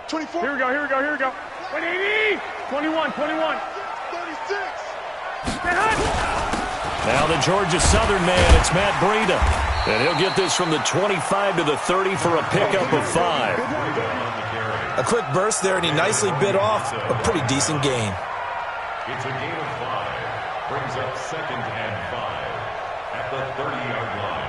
Here we go, here we go, here we go. 180! 21, 21. 36. Now the Georgia Southern man, it's Matt Breida. And he'll get this from the 25 to the 30 for a pickup of 5. A quick burst there, and he nicely bit off a pretty decent gain. It's a gain of 5. Brings up 2nd and 5 at the 30-yard line.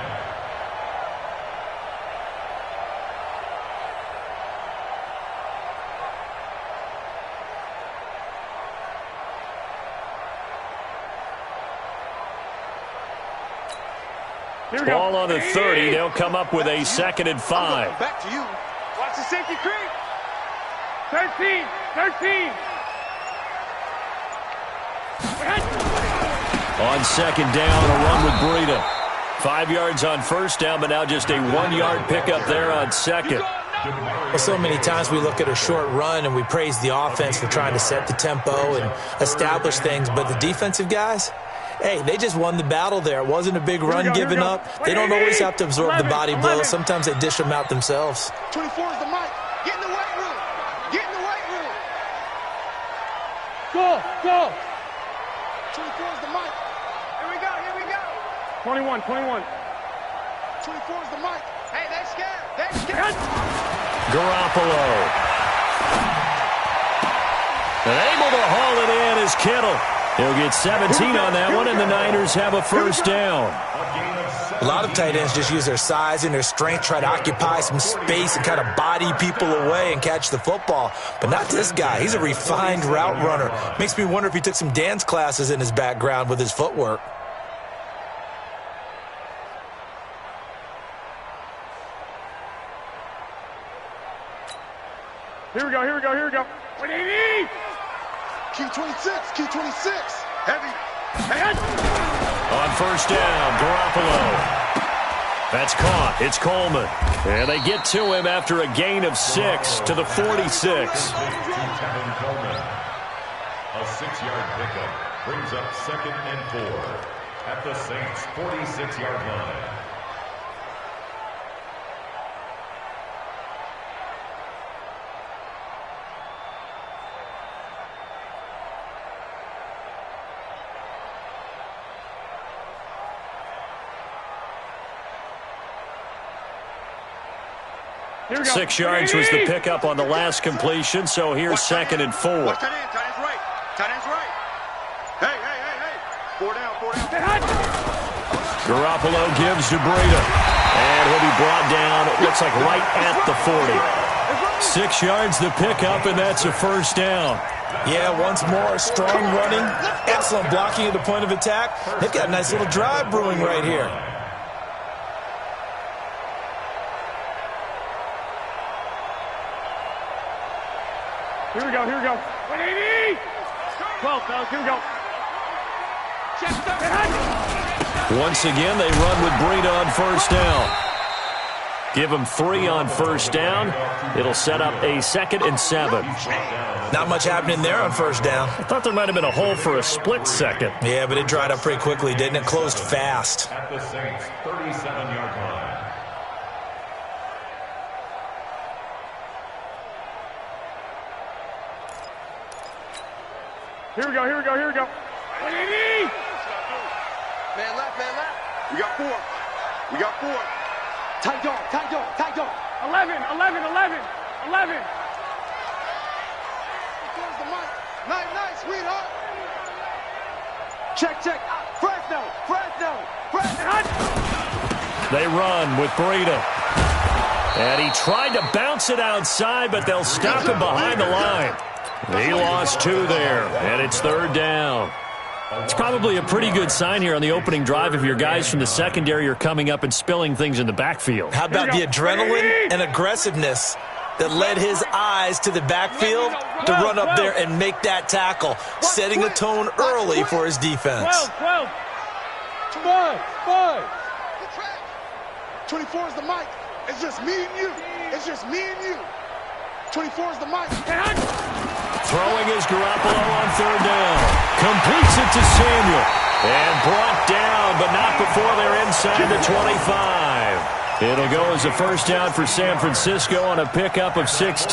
Ball on the 30. They'll come up with a 2nd and 5. Back to you. Watch the safety creep. 13. 13. On 2nd down, a run with Breida. 5 yards on 1st down, but now just a 1-yard pickup there on 2nd. Well, so many times we look at a short run and we praise the offense for trying to set the tempo and establish things, but the defensive guys, hey, they just won the battle there. It wasn't a big run given up. They don't always have to absorb the body blows. Sometimes they dish them out themselves. 24 is the mic. Get in the weight room. Get in the weight room. Go, go. 24 is the mic. Here we go, here we go. 21, 21. 24 is the mic. Hey, they're scared. They're scared. Garoppolo. And able to haul it in is Kittle. He'll get 17 on that one, and the Niners have a 1st down. A lot of tight ends just use their size and their strength, try to occupy some space and kind of body people away and catch the football. But not this guy. He's a refined route runner. Makes me wonder if he took some dance classes in his background with his footwork. Here we go, here we go, here we go. 180! Key 26, key 26. Heavy. On 1st down, Garoppolo. That's caught. It's Coleman. And they get to him after a gain of 6 to the 46. A 6-yard pickup brings up 2nd and 4 at the Saints' 46-yard line. Here 6 yards was the pickup on the last completion, so here's 2nd and 4. Watch tight end, tight end's right. Tight end's right. Hey, hey, hey, hey. 4 down, 4 down. Garoppolo gives to Breida. And he'll be brought down, it looks like right at the 40. 6 yards the pickup, and that's a 1st down. Yeah, once more, strong running, excellent blocking at the point of attack. They've got a nice little drive brewing right here. Here we go, here we go. 180! 12, fellas, here we go. Check the Once again, they run with Breida on 1st down. Give him 3 on 1st down. It'll set up a 2nd and 7. Not much happening there on 1st down. I thought there might have been a hole for a split second. Yeah, but it dried up pretty quickly, didn't it? Closed fast. At the Saints' 37-yard line. Here we go, here we go, here we go. 180! Man left, man left. We got 4. We got 4. Tight dog, tight dog, tight dog. 11, 11, 11, 11. There's the mic. Nice, nice, sweetheart. Check, check. Fresno, Fresno, Fresno. They run with Breida. And he tried to bounce it outside, but they'll stop him behind the line. He lost 2 there, and it's 3rd down. It's probably a pretty good sign here on the opening drive if your guys from the secondary are coming up and spilling things in the backfield. How about the adrenaline and aggressiveness that led his eyes to the backfield to run up there and make that tackle, setting a tone early for his defense. 12, 12. 5. 24 is the mic. It's just me and you. It's just me and you. 24 is the mic. Throwing is Garoppolo on third down. Completes it to Samuel. And brought down, but not before they're inside the 25. It'll go as a first down for San Francisco on a pickup of 16.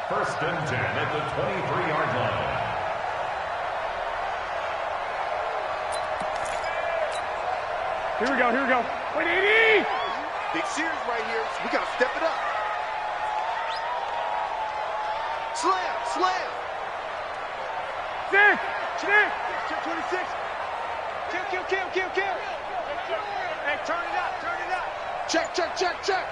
First and 10 at the 23-yard line. Here we go, here we go. 180! Big series right here, so we got to step it up. Slam, slam. Check, 26. Kill. Hey, turn it up. Check.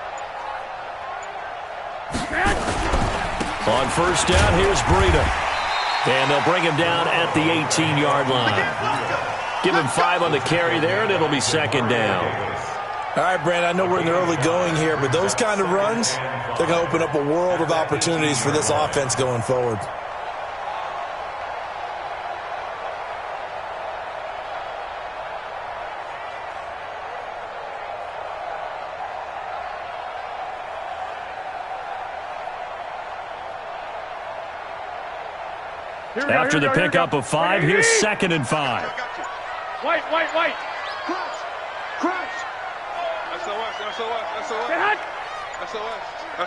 On first down, here's Breida. And they'll bring him down at the 18-yard line. Give him 5 on the carry there, and it'll be second down. All right, Brandon, I know we're in the early going here, but those kind of runs, they're going to open up a world of opportunities for this offense going forward. After the pickup of 5, here's second and 5. White. Crunch.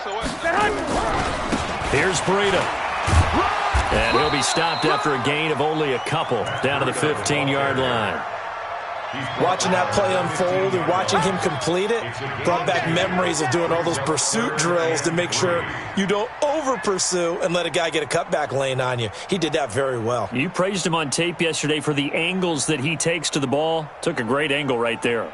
SOS. Here's Breida. And he'll be stopped after a gain of only a couple down to the 15-yard line. Watching that play unfold and watching him complete it brought back memories of doing all those pursuit drills to make sure you don't over-pursue and let a guy get a cutback lane on you. He did that very well. You praised him on tape yesterday for the angles that he takes to the ball. Took a great angle right there.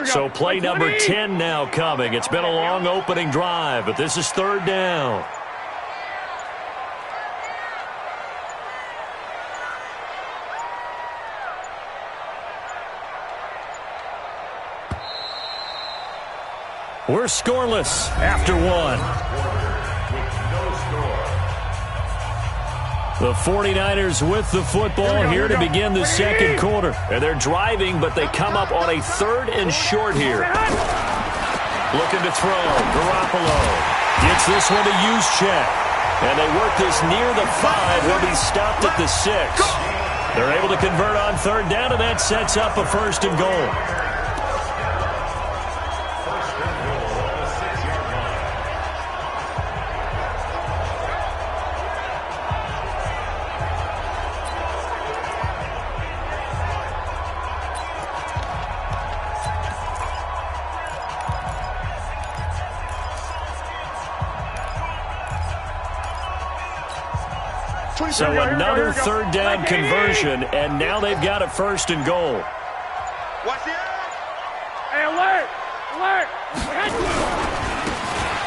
So play number 10 now coming. It's been a long opening drive, but this is third down. We're scoreless after 1. The 49ers with the football here to begin the second quarter. And they're driving, but they come up on a third and short here. Looking to throw. Garoppolo gets this one to Juszczyk. And they work this near the 5. Will be stopped at the 6. They're able to convert on third down, and that sets up a first and goal. So another third down conversion, and now they've got a first and goal. Watch the edge. Hey, alert!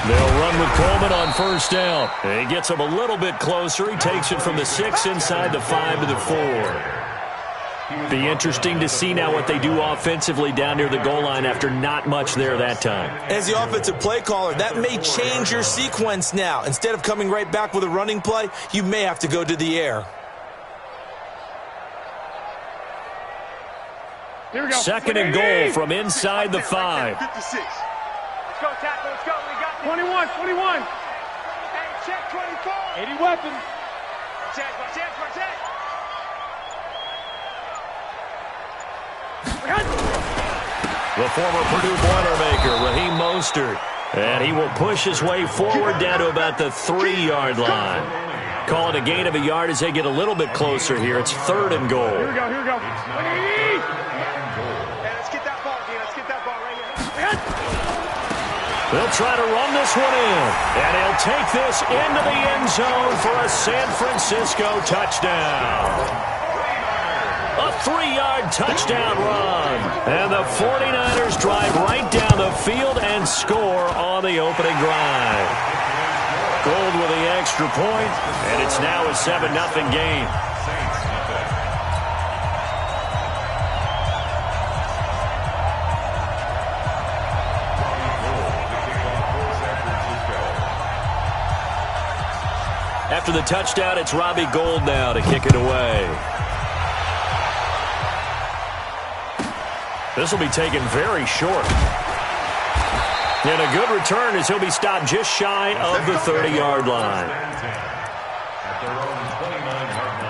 They'll run with Coleman on first down. He gets him a little bit closer. He takes it from the 6 inside the 5 to the 4. Be interesting to see now what they do offensively down near the goal line after not much there that time. As the offensive play caller, that may change your sequence now. Instead of coming right back with a running play, you may have to go to the air. Here we go. Second and goal from inside the 5. 56. Let's go, tackle. Let's go. We got 21. Hey, check 24. 80 weapons. Check. The former Purdue Boilermaker, Raheem Mostert. And he will push his way forward down to about the 3-yard line. Call it a gain of a yard as they get a little bit closer here. It's third and goal. Here we go. Hey, let's get that ball, Dean. Let's get that ball right here. They'll try to run this one in. And he'll take this into the end zone for a San Francisco touchdown. A 3-yard touchdown run. And the 49ers drive right down the field and score on the opening drive. Gold with the extra point, and it's now a 7-0 game. After the touchdown, it's Robbie Gould now to kick it away. This will be taken very short. And a good return as he'll be stopped just shy of the 30-yard line. At their own 29-yard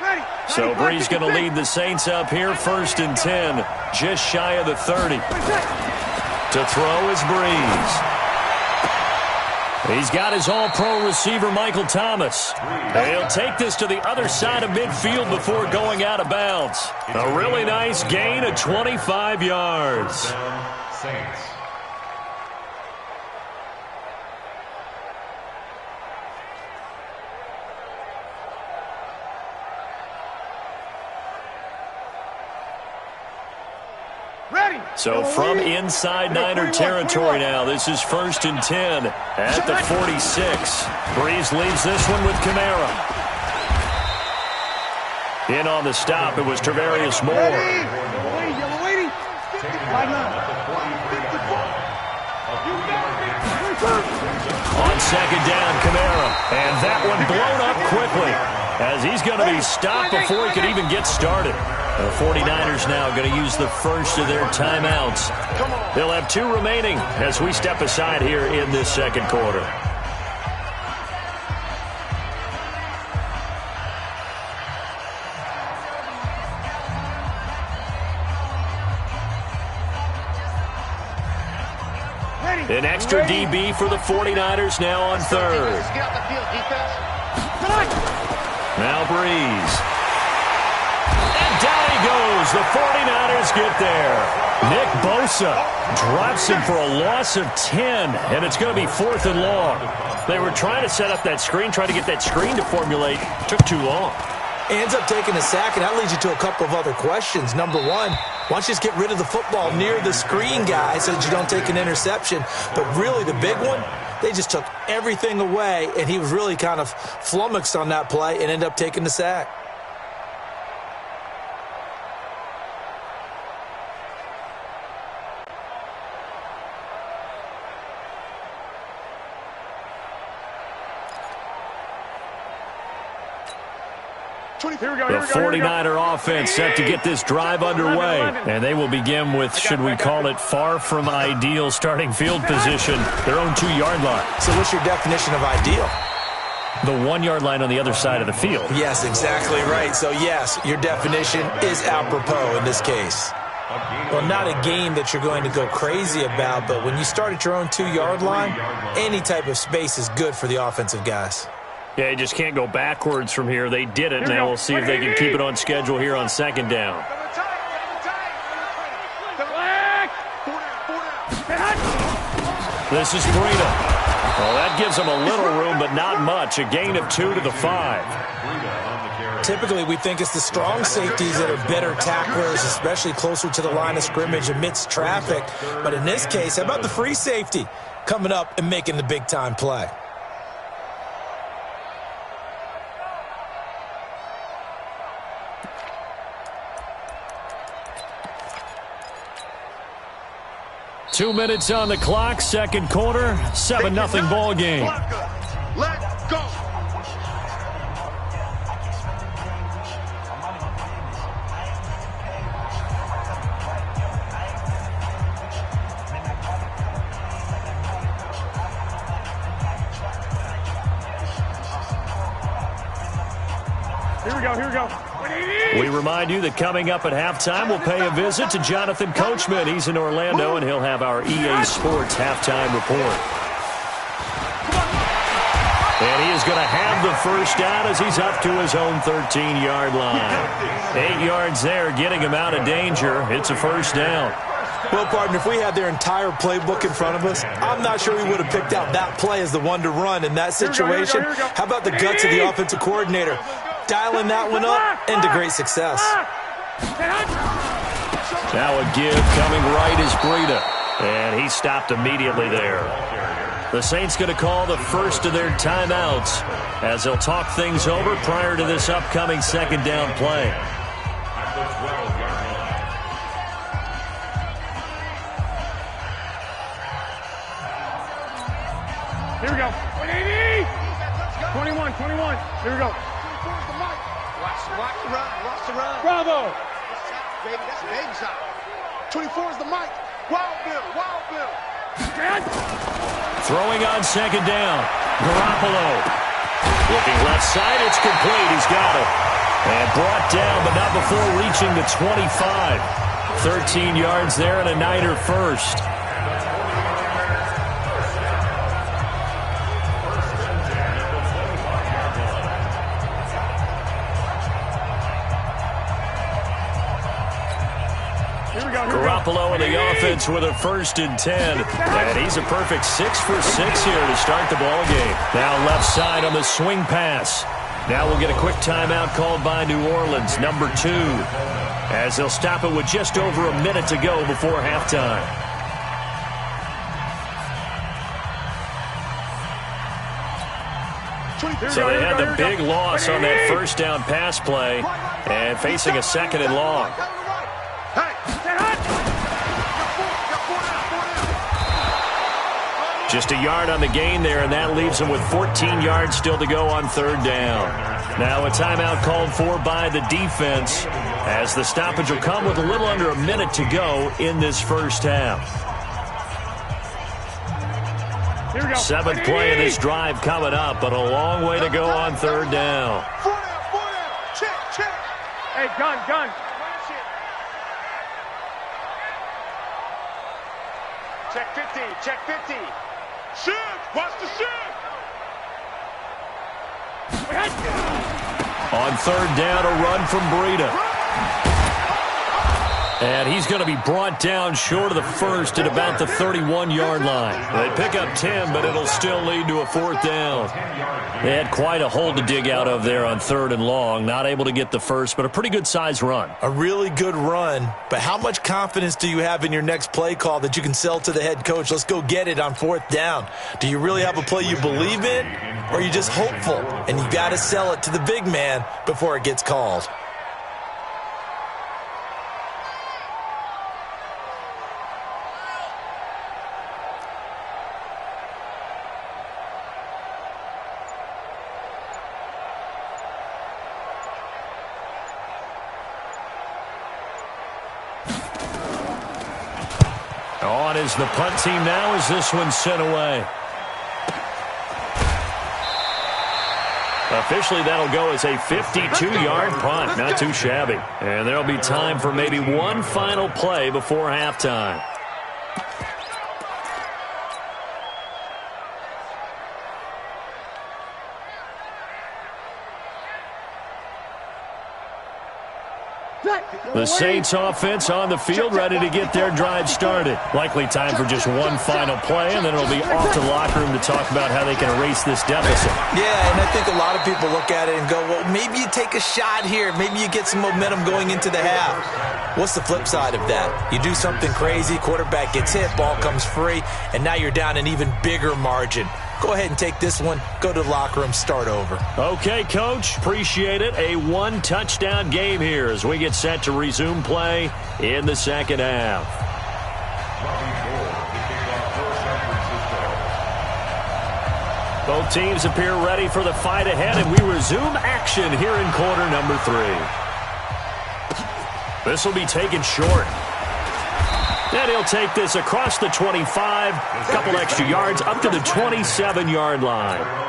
line. So Bree's going to lead the Saints up here, 1st and 10, just shy of the 30. To throw is Breeze. He's got his all-pro receiver, Michael Thomas. And he'll take this to the other side of midfield before going out of bounds. A really nice gain of 25 yards. Saints. So from inside Niner territory now, this is 1st and 10 at the 46. Breeze leads this one with Kamara. In on the stop, it was Travarius Moore. On 2nd down, Kamara. And that one blown up quickly as he's going to be stopped before he could even get started. The 49ers now going to use the first of their timeouts. They'll have 2 remaining as we step aside here in this 2nd quarter. An extra DB for the 49ers now on 3rd. Now Breeze. Down he goes. The 49ers get there. Nick Bosa drops him for a loss of 10, and it's going to be 4th and long. They were trying to set up that screen, trying to get that screen to formulate. Took too long. Ends up taking a sack, and that leads you to a couple of other questions. Number one, why don't you just get rid of the football near the screen guy so that you don't take an interception? But really the big one, they just took everything away, and he was really kind of flummoxed on that play and ended up taking the sack. The 49er offense set to get this drive underway. And they will begin with, should we call it, far from ideal starting field position, their own 2-yard line. So what's your definition of ideal? The 1-yard line on the other side of the field. Yes, exactly right. So, yes, your definition is apropos in this case. Well, not a game that you're going to go crazy about, but when you start at your own 2-yard line, any type of space is good for the offensive guys. Yeah, you just can't go backwards from here. They did it. Now we'll see if they can keep it on schedule here on 2nd down. This is Breida. Well, that gives them a little room, but not much. A gain of 2 to the 5. Typically, we think it's the strong safeties that are better tacklers, especially closer to the line of scrimmage amidst traffic. But in this case, how about the free safety coming up and making the big-time play? Two minutes on the clock, 2nd quarter, 7-0 ball game. Let's go. Here we go. We remind you that coming up at halftime, we'll pay a visit to Jonathan Coachman. He's in Orlando, and he'll have our EA Sports halftime report. And he is going to have the first down as he's up to his own 13-yard line. 8 yards there, getting him out of danger. It's a first down. Well, partner, if we had their entire playbook in front of us, I'm not sure we would have picked out that play as the one to run in that situation. How about the guts of the offensive coordinator? Dialing that one up into great success. Now a give coming right is Breida. And he stopped immediately there. The Saints going to call the first of their timeouts as they'll talk things over prior to this upcoming 2nd down play. Here we go. 21, 21. Here we go. Watch the run. Watch the run. Bravo. Baby, that's a baby shot. 24 is the mic. Wild Bill. Wild Bill. Throwing on second down. Garoppolo. Looking left side. It's complete. He's got it. And brought down, but not before reaching the 25. 13 yards there and a Niner first. Garoppolo in the offense with a 1st and 10. And he's a perfect 6 for 6 here to start the ball game. Now left side on the swing pass. Now we'll get a quick timeout called by New Orleans, number 2. As they'll stop it with just over a minute to go before halftime. So they had the big loss on that 1st down pass play and facing a 2nd and long. Just a yard on the gain there, and that leaves them with 14 yards still to go on 3rd down. Now a timeout called for by the defense as the stoppage will come with a little under a minute to go in this first half. 7th play of this drive coming up, but a long way to go on 3rd down. Check. Hey, gun. Check 50. Shoot! Watch the shoot! On 3rd down, a run from Breida. And he's going to be brought down short of the 1st at about the 31-yard line. They pick up 10, but it'll still lead to a 4th down. They had quite a hole to dig out of there on 3rd and long. Not able to get the 1st, but a pretty good-sized run. A really good run, but how much confidence do you have in your next play call that you can sell to the head coach? Let's go get it on 4th down. Do you really have a play you believe in, or are you just hopeful? And you got to sell it to the big man before it gets called. On is the punt team now as this one's sent away. Officially, that'll go as a 52-yard punt. Not too shabby. And there'll be time for maybe one final play before halftime. The Saints offense on the field, ready to get their drive started. Likely time for just one final play, and then it'll be off to the locker room to talk about how they can erase this deficit. Yeah, and I think a lot of people look at it and go, well, maybe you take a shot here. Maybe you get some momentum going into the half. What's the flip side of that? You do something crazy, quarterback gets hit, ball comes free, and now you're down an even bigger margin. Go ahead and take this one, go to the locker room, start over. Okay, Coach, appreciate it. A one-touchdown game here as we get set to resume play in the second half. Both teams appear ready for the fight ahead, and we resume action here in quarter number 3. This will be taken short. And he'll take this across the 25, a couple extra yards, up to the 27-yard line.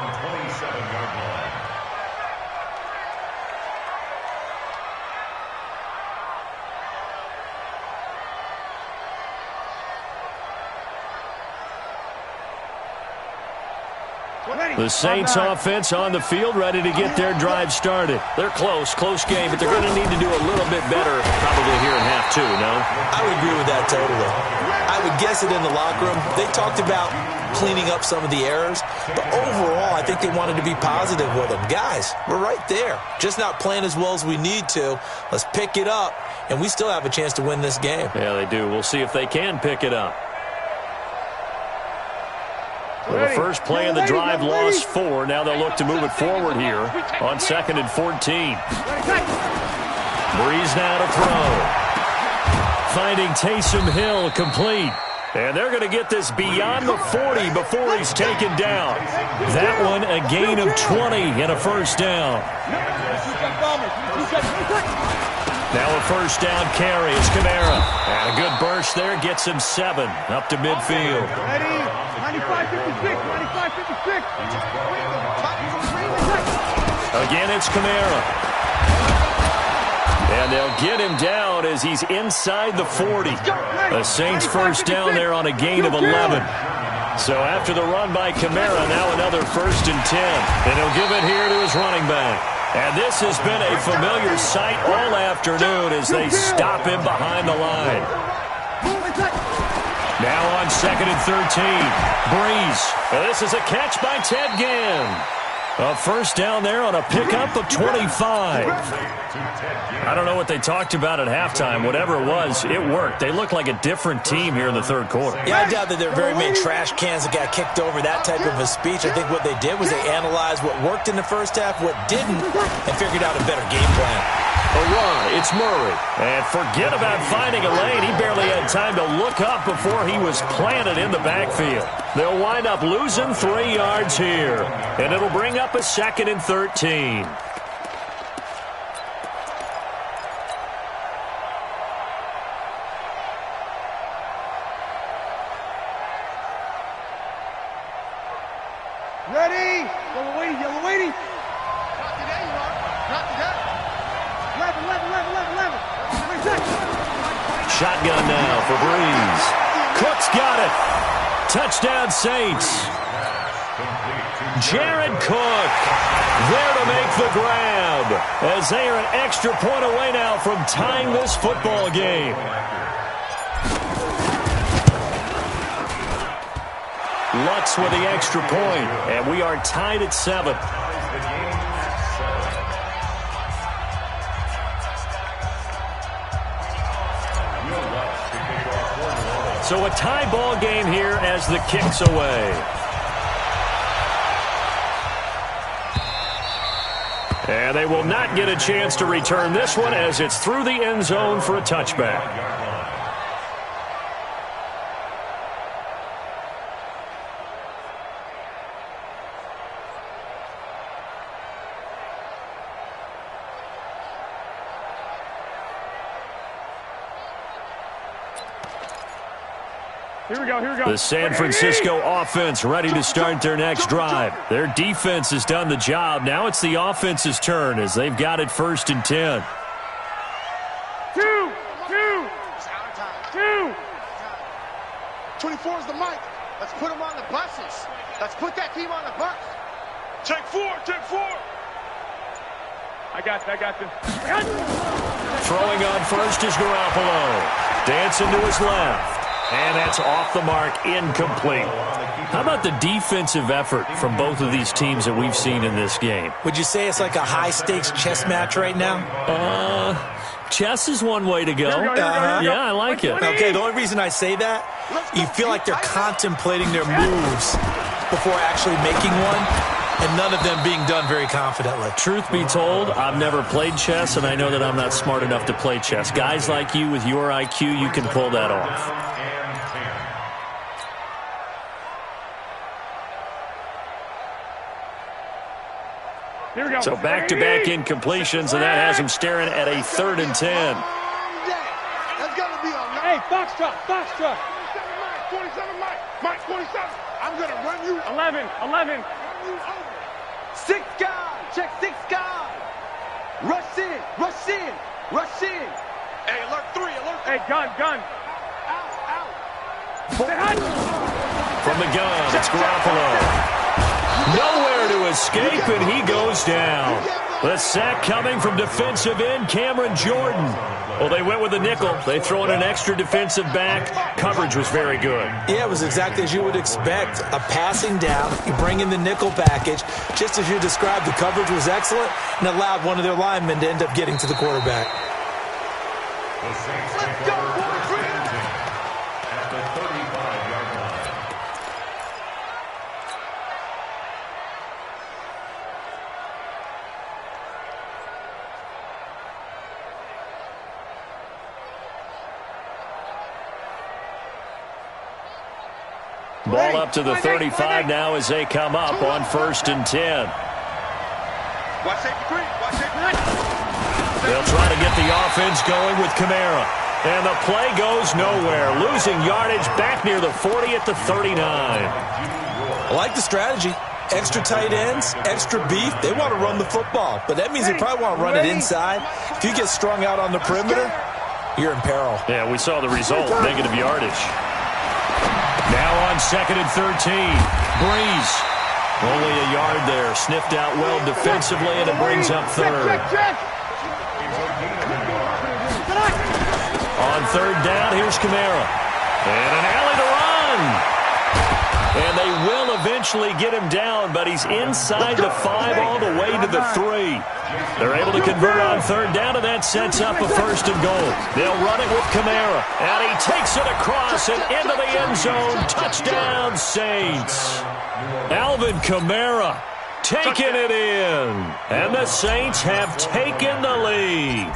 The Saints offense on the field, ready to get their drive started. They're close game, but they're going to need to do a little bit better probably here in half 2, no? I would agree with that totally. I would guess it in the locker room. They talked about cleaning up some of the errors, but overall, I think they wanted to be positive with them. Guys, we're right there. Just not playing as well as we need to. Let's pick it up, and we still have a chance to win this game. Yeah, they do. We'll see if they can pick it up. Well, the first play of the drive lost 4. Now they'll look to move it forward here on 2nd and 14. Breeze now to throw. Finding Taysom Hill complete. And they're going to get this beyond the 40 before he's taken down. That one a gain of 20 and a first down. Now a first down carry is Kamara. And a good burst there gets him 7 up to midfield. Ready? 95-56, 95-56. Again, it's Kamara. And they'll get him down as he's inside the 40. The Saints first down there on a gain of 11. So after the run by Kamara, now another 1st and 10. And he'll give it here to his running back. And this has been a familiar sight all afternoon as they stop him behind the line. Now on 2nd and 13. Breeze. And this is a catch by Ted Ginn. A first down there on a pickup of 25. I don't know what they talked about at halftime. Whatever it was, it worked. They look like a different team here in the third quarter. Yeah, I doubt that there are very many trash cans that got kicked over, that type of a speech. I think what they did was they analyzed what worked in the first half, what didn't, and figured out a better game plan. A run, it's Murray. And forget about finding a lane. He barely had time to look up before he was planted in the backfield. They'll wind up losing 3 yards here. And it'll bring up a 2nd and 13. Ready? Yellow waiting, yellow waiting. Not today, Mark. Not today. 11. Shotgun now for Breeze. Cook's got it. Touchdown Saints. Jared Cook there to make the grab as they are an extra point away now from tying this football game. Lutz with the extra point, and we are tied at 7. So a tie ball game here as the kick's away. And they will not get a chance to return this one as it's through the end zone for a touchback. Here we go. The San Francisco offense ready to start their next drive. Their defense has done the job. Now it's the offense's turn as they've got it 1st and 10. Two. 24 is the mic. Let's put them on the buses. Let's put that team on the bus. Take four. I got this. Throwing on first is Garoppolo. Dancing to his left. And that's off the mark, incomplete. How about the defensive effort from both of these teams that we've seen in this game? Would you say it's like a high-stakes chess match right now? Chess is one way to go. Yeah, I like it. Okay, the only reason I say that, you feel like they're contemplating their moves before actually making one, and none of them being done very confidently. Truth be told, I've never played chess, and I know that I'm not smart enough to play chess. Guys like you with your IQ, you can pull that off. Here we go. So back-to-back incompletions, and that has him staring at a 3rd and 10. That's got to be on. Hey, Foxtrot. 27 Mike, 27. I'm going to run you. 11. Run you over. 6 guys. Check 6 guys. Rush in. Hey, alert 3. Hey, gun. Out. From the gun, it's Garoppolo. Nowhere to escape, and he goes down. The sack coming from defensive end Cameron Jordan. Well, they went with a nickel. They throw in an extra defensive back. Coverage was very good. Yeah, it was exactly as you would expect. A passing down, you bring in the nickel package. Just as you described, the coverage was excellent and allowed one of their linemen to end up getting to the quarterback. Let's go, boys. At the 35-yard line. Ball up to the 35 now as they come up on 1st and 10. They'll try to get the offense going with Kamara. And the play goes nowhere. Losing yardage back near the 40 at the 39. I like the strategy. Extra tight ends, extra beef. They want to run the football, but that means they probably want to run it inside. If you get strung out on the perimeter, you're in peril. Yeah, we saw the result, negative yardage. Now on 2nd and 13, Breeze. Only a yard there, sniffed out well defensively, and it brings up 3rd. On 3rd down, here's Kamara. And an alley to run. And they will eventually get him down, but he's inside the 5 all the way to the 3. They're able to convert on 3rd down, and that sets up a 1st and goal. They'll run it with Kamara, and he takes it across and into the end zone. Touchdown, Saints. Alvin Kamara taking it in, and the Saints have taken the lead.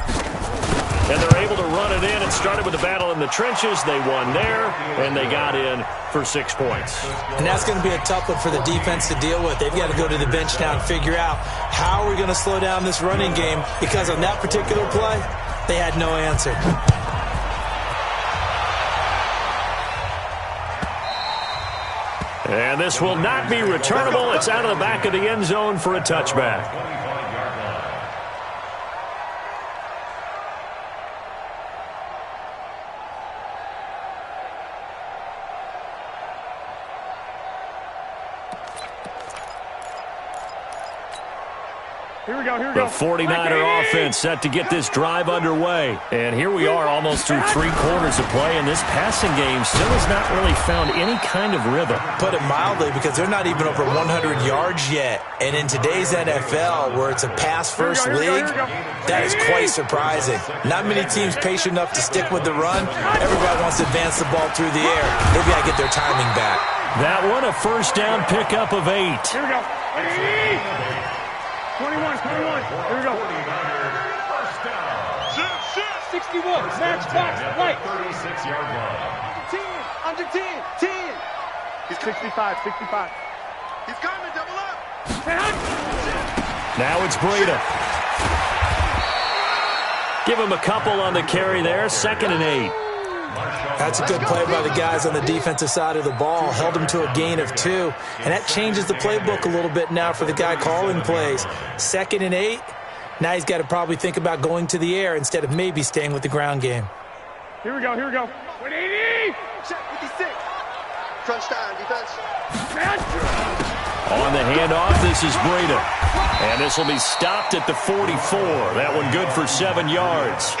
And they're able to run it in. It started with a battle in the trenches. They won there, and they got in for 6 points. And that's going to be a tough one for the defense to deal with. They've got to go to the bench now and figure out how we're going to slow down this running game, because on that particular play, they had no answer. And this will not be returnable. It's out of the back of the end zone for a touchback. Here we go, here we The go. 49er offense set to get this drive underway. And here we are almost through 3 quarters of play, and this passing game still has not really found any kind of rhythm. Put it mildly, because they're not even over 100 yards yet. And in today's NFL, where it's a pass-first league, that is quite surprising. Not many teams patient enough to stick with the run. Everybody wants to advance the ball through the air. They've got to get their timing back. That one, a 1st down pickup of 8. Here we go. 21. Here we go. 61. Match box. Right. 36-yard line. Under 10. He's 65. He's coming. Double up. Now it's Breida. Give him a couple on the carry there. 2nd and 8. That's a good play by the guys on the defensive side of the ball. Held them to a gain of 2. And that changes the playbook a little bit now for the guy calling plays. 2nd and 8. Now he's got to probably think about going to the air instead of maybe staying with the ground game. Here we go. 180. Check 56. Crunch time, defense. On the handoff, this is Breida. And this will be stopped at the 44. That one good for 7 yards.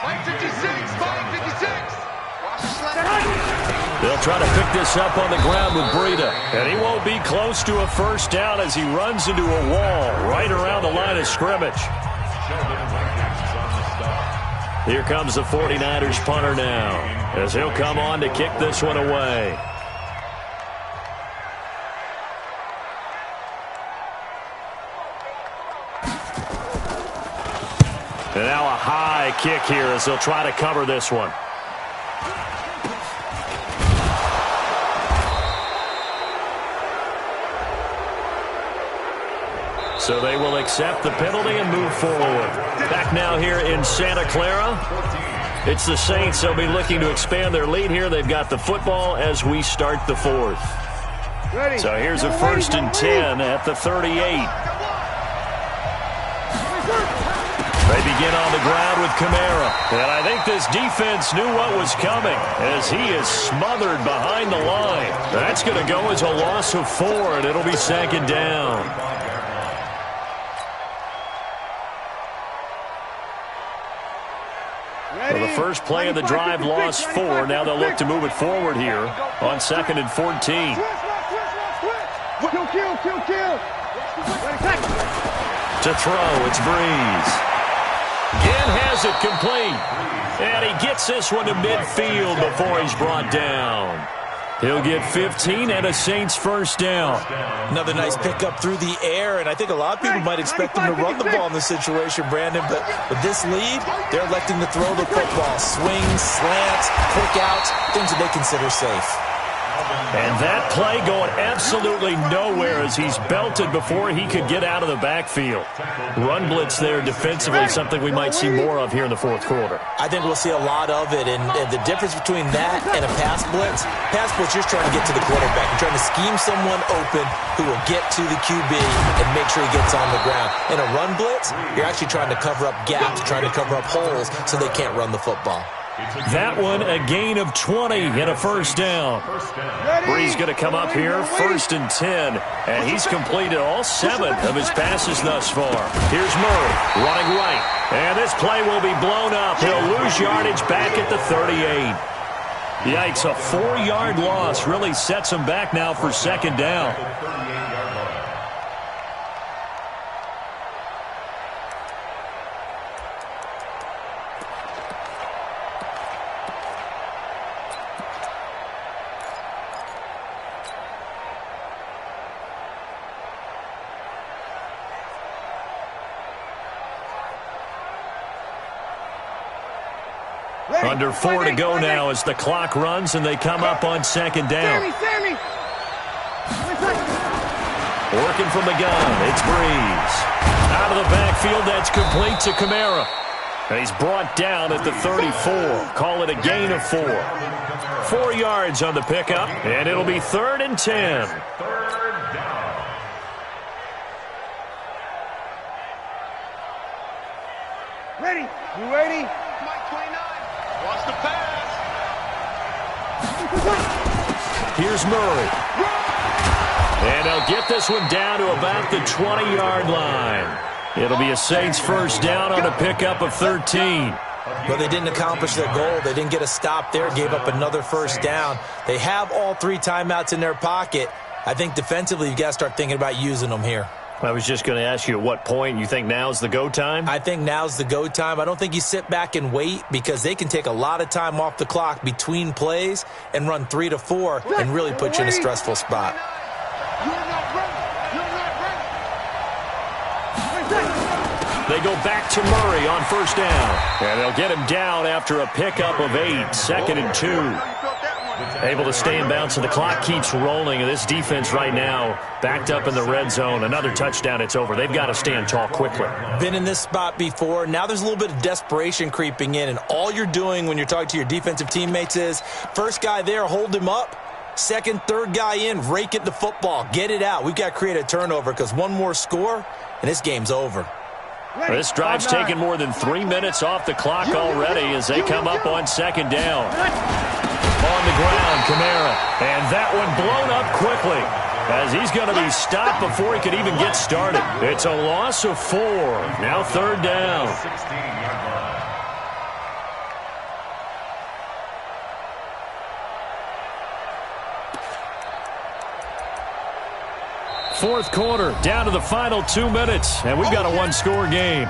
556. They'll try to pick this up on the ground with Breida. And he won't be close to a 1st down as he runs into a wall right around the line of scrimmage. Here comes the 49ers punter now, as he'll come on to kick this one away. And now a high kick here as they'll try to cover this one. So they will accept the penalty and move forward. Back now here in Santa Clara. It's the Saints. They'll be looking to expand their lead here. They've got the football as we start the 4th. So here's a 1st and 10 at the 38. They begin on the ground with Kamara. And I think this defense knew what was coming as he is smothered behind the line. That's going to go as a loss of 4, and it'll be 2nd down. Well, the first play of the drive lost 4. Now they'll look to move it forward here on 2nd and 14. Kill. To throw, it's Breeze. Again has it complete. And he gets this one to midfield before he's brought down. He'll get 15 and a Saints 1st down. Another nice pickup through the air, and I think a lot of people might expect them to run the ball in this situation, Brandon, but with this lead, they're electing to throw the football. Swings, slants, quick outs, things that they consider safe. And that play going absolutely nowhere as he's belted before he could get out of the backfield. Run blitz there defensively, something we might see more of here in the fourth quarter. I think we'll see a lot of it, and the difference between that and a pass blitz, you're trying to get to the quarterback. You're trying to scheme someone open who will get to the QB and make sure he gets on the ground. In a run blitz, you're actually trying to cover up gaps, trying to cover up holes so they can't run the football. That one, a gain of 20 and a first down. Bree's going to come up here, 1st and 10, and he's completed all 7 of his passes thus far. Here's Murray running right, and this play will be blown up. He'll lose yardage back at the 38. Yikes, a 4-yard loss really sets him back now for 2nd down. Under 4 to go now as the clock runs and they come up on 2nd down. Working from the gun, it's Breeze. Out of the backfield, that's complete to Kamara. And he's brought down at the 34. Call it a gain of 4. 4 yards on the pickup, and it'll be 3rd and 10. Ready? You ready? Mike 29. Watch the pass. Here's Murray. And they'll get this one down to about the 20-yard line. It'll be a Saints first down on a pickup of 13. Well, they didn't accomplish their goal. They didn't get a stop there, gave up another first down. They have all 3 timeouts in their pocket. I think defensively you've got to start thinking about using them here. I was just going to ask you at what point you think now's the go time? I think now's the go time. I don't think you sit back and wait because they can take a lot of time off the clock between plays and run 3 to 4 and really put you in a stressful spot. They go back to Murray on first down. And they'll get him down after a pickup of 8, 2nd and 2. Able to stay in bounds, so the clock keeps rolling. And this defense right now backed up in the red zone. Another touchdown, it's over. They've got to stand tall quickly. Been in this spot before. Now there's a little bit of desperation creeping in. And all you're doing when you're talking to your defensive teammates is, first guy there, hold him up. Second, third guy in, rake it the football. Get it out. We've got to create a turnover because one more score, and this game's over. This drive's taken more than 3 minutes off the clock already as they come up on 2nd down. On the ground, Kamara. And that one blown up quickly as he's going to be stopped before he could even get started. It's a loss of 4. Now 3rd down. 16-yard line. Fourth quarter, down to the final 2 minutes, and we've got a 1-score game.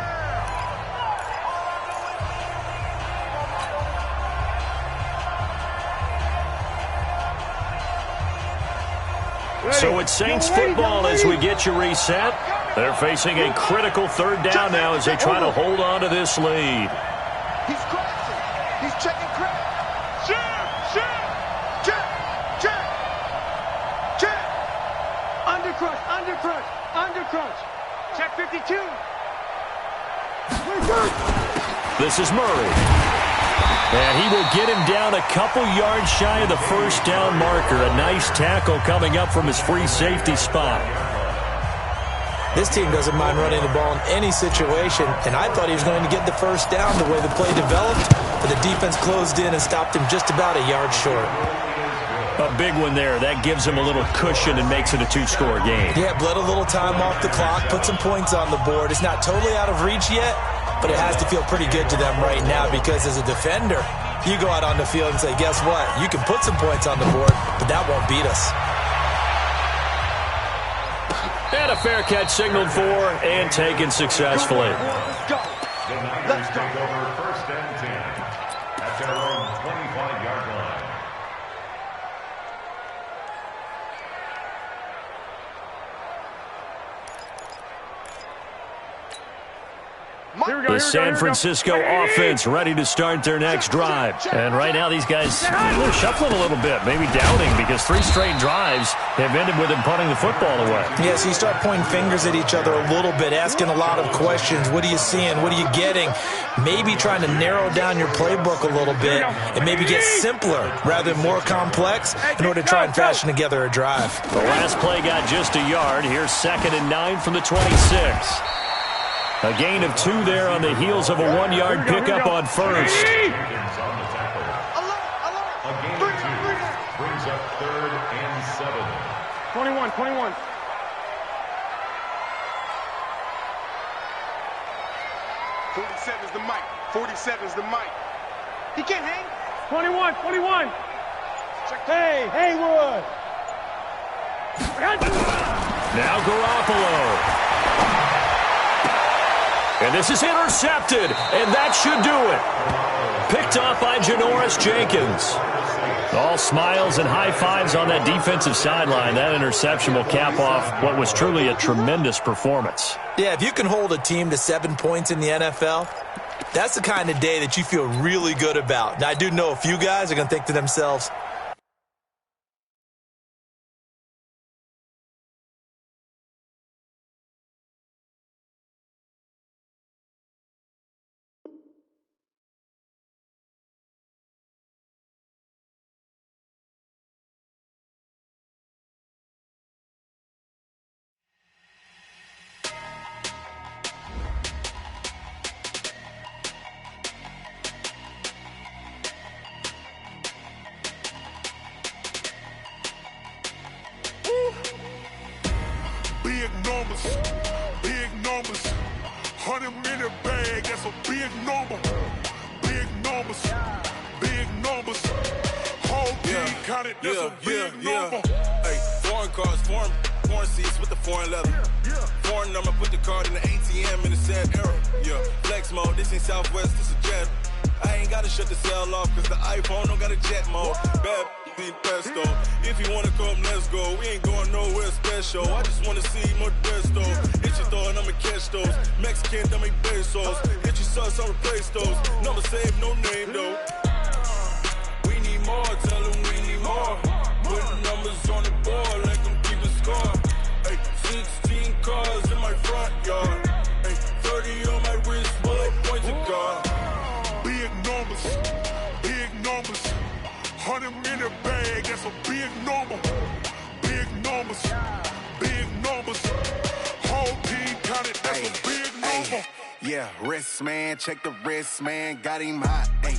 So it's Saints football as we get you reset. They're facing a critical 3rd down now as they try to hold on to this lead. He's crossing. He's checking crack. Check. Undercrunch. Check 52. This is Murray. And he will get him down a couple yards shy of the first down marker. A nice tackle coming up from his free safety spot. This team doesn't mind running the ball in any situation, and I thought he was going to get the first down the way the play developed, but the defense closed in and stopped him just about a yard short. A big one there. That gives him a little cushion and makes it a 2-score game. Yeah, bled a little time off the clock, put some points on the board. It's not totally out of reach yet, but it has to feel pretty good to them right now because as a defender, you go out on the field and say, guess what? You can put some points on the board, but that won't beat us. And a fair catch signaled for and taken successfully. Let's go. Take over 1st and 10 at their own 25-yard line. The San Francisco offense ready to start their next drive. And right now these guys they're shuffling a little bit, maybe doubting, because 3 straight drives have ended with them punting the football away. Yeah, so you start pointing fingers at each other a little bit, asking a lot of questions. What are you seeing? What are you getting? Maybe trying to narrow down your playbook a little bit and maybe get simpler rather than more complex in order to try and fashion together a drive. The last play got just a yard. Here's 2nd and 9 from the 26. A gain of 2 there on the heels of a 1-yard pickup on first. A gain of 2 brings up 3rd and 7. 21. 47's the mic. 47's the mic. He can't hang. 21. Hey, Haywood. Now Garoppolo. And this is intercepted, and that should do it. Picked off by Janoris Jenkins. All smiles and high fives on that defensive sideline. That interception will cap off what was truly a tremendous performance. Yeah, if you can hold a team to 7 points in the NFL, that's the kind of day that you feel really good about. Now, I do know a few guys are going to think to themselves, Big numbers. 100-minute bag, that's a big number. Big numbers. Whole team counted, that's a big number. Hey, foreign cars, foreign seats with the foreign leather. Foreign number, put the card in the ATM in the sad era. Yeah, flex mode, this ain't Southwest, this is jet. I ain't gotta shut the cell off, cause the iPhone don't got a jet mode. Bad need pesto. If you wanna come, let's go. We ain't going nowhere special. I just wanna see more Modesto. Hit your throw and I'ma catch those. Mexican, dummy pesos. Hit your sauce, I'll replace those. Number save, no name though. We need more, tell them we need more. Put numbers on the board, let them keep the score. Hey, 16 cars in my front yard. Hey, 30 on my wrist, bullet point to God. Big numbers. 100-minute bag, that's a big number. Big numbers. Whole team counted, that's a big number. Yeah, wrist man, check the wrist man, got him hot. Ay,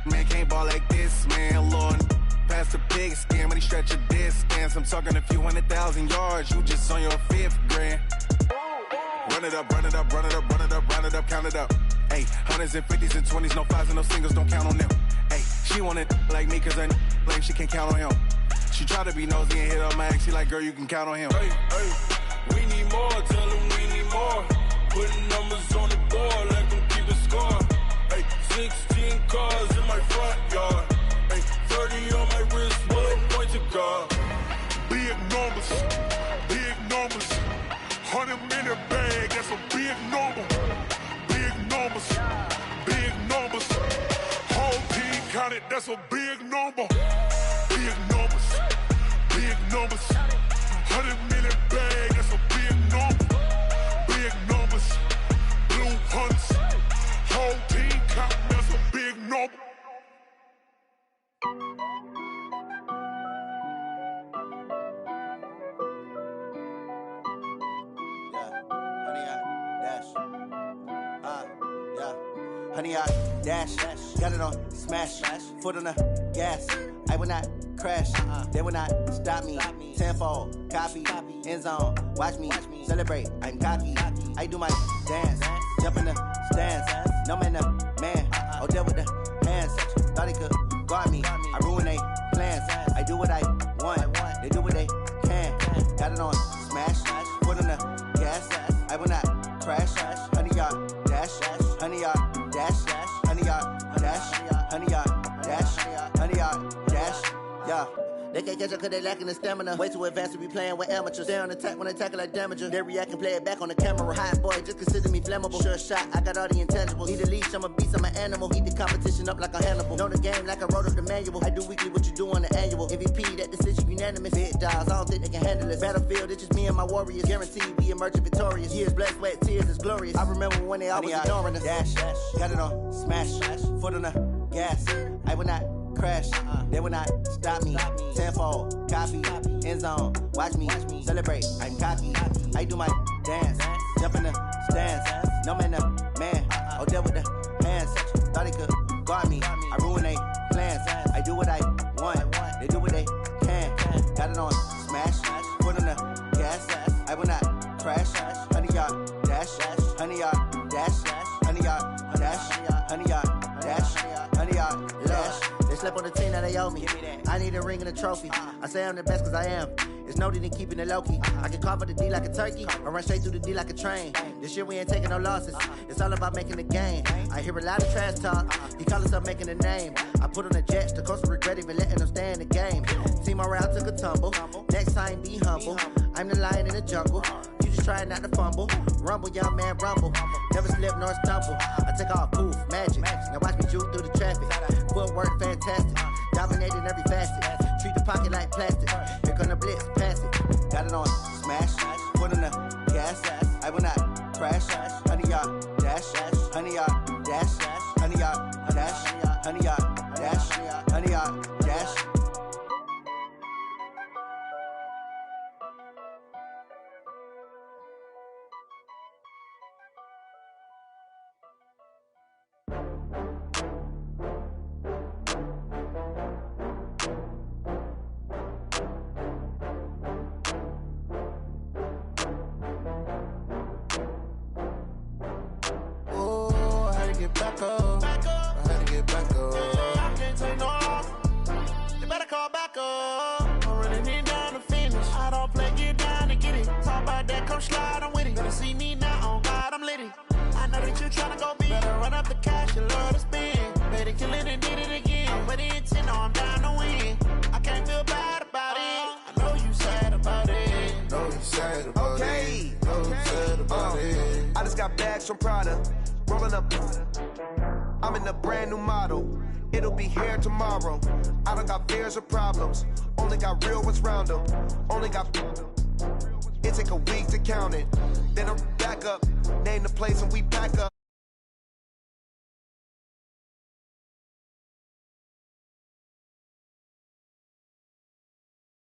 man can't ball like this, man. Lord, past the big skin, when he stretch a distance. I'm talking a few 100,000 yards, you just on your 5th grand. Run it up, count it up. Ay, 100s and 50s and 20s, no 5s and no singles, don't count on them. Ay, she want it like me, cause I like she can't count on him. She try to be nosy and hit up my ex, she like, girl, you can count on him. Hey, we need more, tell them we need more. Putting numbers on the board, let them keep the score. Hey, 16 cars in my front yard. Hey, 30 on my wrist, bullet point to God. Big numbers. 100-minute bag, that's a big number. Big numbers. Whole team counted, that's a big number. Big numbers. 100-minute bag, that's a big number. Big numbers. Blue hunts. Whole team counting, that's a big number. Honey, I dash, got it on smash, foot on the gas. I will not crash, they will not stop me. Tenfold, copy, end zone, watch me celebrate. I'm cocky, I do my dance, jump in the stands. No man, oh, deal with the hands. Thought he could guard me, I ruin they plans. I do what I want, they do what they can. Got it on smash, foot on the gas. I will not crash, honey, y'all dash, honey, y'all dash, honey, y'all dash, honey, y'all dash, honey, y'all dash, yeah. They can't catch up cause they lacking the stamina. Way too advanced to be playing with amateurs. Stay on attack when they tackle like damager. They react and play it back on the camera. Hot boy, just consider me flammable. Sure shot, I got all the intangibles. Need a leash, I'm a beast, I'm an animal. Eat the competition up like a Hannibal. Know the game like I wrote up the manual. I do weekly what you do on the annual. MVP, that decision unanimous. Big dogs, I don't think they can handle it. Battlefield, it's just me and my warriors. Guaranteed we emerging victorious. Years, blood, sweat, tears, it's glorious. I remember when they always ignoring us. Dash, got it on, smash, foot on the gas. I will not crash, they will not stop me. Tenfold, copy, end zone, watch me celebrate. I'm cocky, I do my dance, jump in the stands. No man, man, oh there with the hands. Thought they could guard me, I ruin they plans. I do what I want, they do what they can. Got it on smash, foot on the gas. I will not crash, 100-yard dash, 100-yard dash, 100-yard dash, 100-yard dash, 100-yard dash. They slept on the team that they owe me. I need a ring and a trophy. I say I'm the best cause I am. It's noted in keeping it low-key. I can carve up the D like a turkey or run straight through the D like a train. This year we ain't taking no losses. It's all about making the game. I hear a lot of trash talk. He call himself making a name. I put on the Jets. The coach regret even letting them stay in the game. Team morale took a tumble. Next time be humble. I'm the lion in the jungle. You just try not to fumble. Rumble, young man, rumble. Never slip nor stumble. I take off, poof, magic. Now watch me juke through the traffic. Footwork fantastic. Dominating every facet. Treat the pocket like plastic. Here come the blitz, pass it. Got it on smash. Foot on the gas. I will not crash. 100-yard dash. 100-yard dash. 100-yard dash. 100-yard dash. 100-yard dash. Back up. I had to get back up. I can't take no loss. You better call back up. I'm running it down to finish. I don't play, get down to get it. Talk about that, come slide, I'm with it. Better see me now, on God, I'm litty. I know that you tryna go big. Better run up the cash, you love to spend. Better kill it and did it again. I'm with the intent, no, I'm down to win. I can't feel bad about it. I know you sad about it. Know you sad about it. Know you sad about it. I just got bags from Prada. Rolling up, I'm in a brand new model. It'll be here tomorrow. I don't got fears or problems. Only got real ones round them. Only got. It take a week to count it. Then I'm back up. Name the place and we pack up.